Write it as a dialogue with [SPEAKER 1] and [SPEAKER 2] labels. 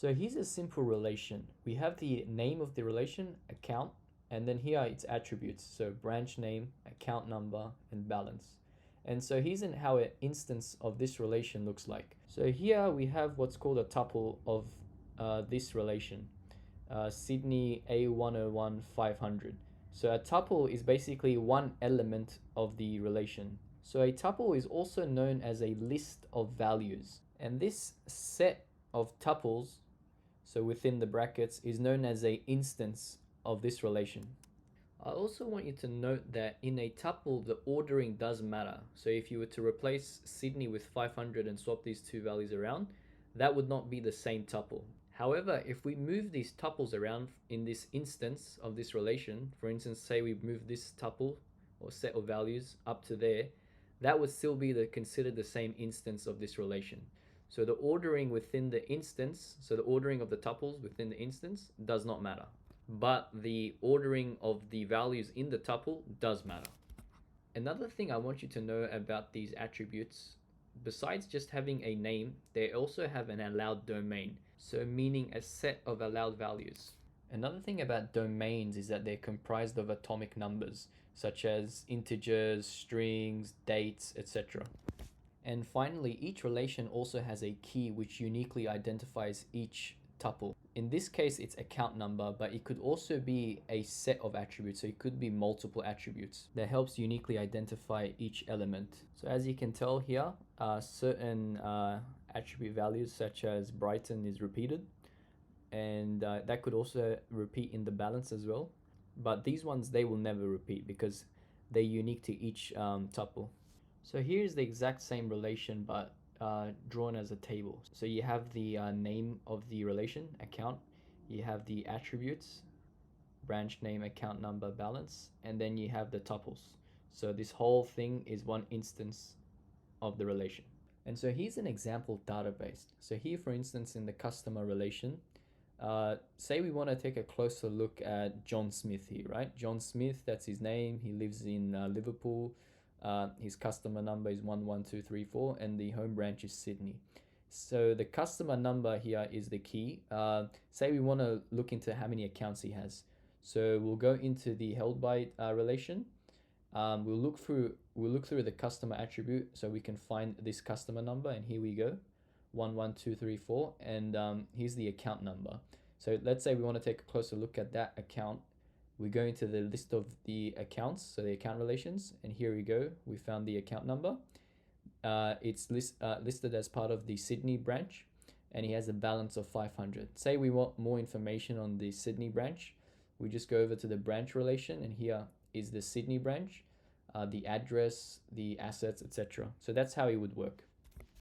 [SPEAKER 1] So here's a simple relation. We have the name of the relation, account, and then here its attributes. So branch name, account number, and balance. And so here's how an instance of this relation looks like. So here we have what's called a tuple of this relation, Sydney A101 500. So a tuple is basically one element of the relation. So a tuple is also known as a list of values. And this set of tuples, so within the brackets, is known as a instance of this relation. I also want you to note that in a tuple, the ordering does matter. So if you were to replace Sydney with 500 and swap these two values around, that would not be the same tuple. However, if we move these tuples around in this instance of this relation, for instance, say we move this tuple or set of values up to there, that would still be considered the same instance of this relation. So the ordering within the instance, so the ordering of the tuples within the instance does not matter. But the ordering of the values in the tuple does matter. Another thing I want you to know about these attributes, besides just having a name, they also have an allowed domain, so meaning a set of allowed values. Another thing about domains is that they're comprised of atomic numbers, such as integers, strings, dates, etc. And finally, each relation also has a key which uniquely identifies each tuple. In this case, it's account number, but it could also be a set of attributes. So it could be multiple attributes that helps uniquely identify each element. So as you can tell here, certain attribute values such as Brighton is repeated, and that could also repeat in the balance as well. But these ones, they will never repeat because they're unique to each tuple. So here's the exact same relation, but drawn as a table. So you have the name of the relation, account, you have the attributes, branch name, account number, balance, and then you have the tuples. So this whole thing is one instance of the relation. And so here's an example database. So here, for instance, in the customer relation, say we want to take a closer look at John Smith here, right? John Smith, that's his name. He lives in Liverpool. His customer number is 11234 and the home branch is Sydney. So the customer number here is the key. Say we want to look into how many accounts he has. So we'll go into the held by relation. We'll look through the customer attribute so we can find this customer number, and here we go, 11234, and here's the account number. So let's say we want to take a closer look at that account. We go into the list of the accounts, so the account relations, and here we go, we found the account number. It's listed as part of the Sydney branch, and he has a balance of 500. Say we want more information on the Sydney branch, we just go over to the branch relation, and here is the Sydney branch, the address, the assets, etc. So that's how it would work.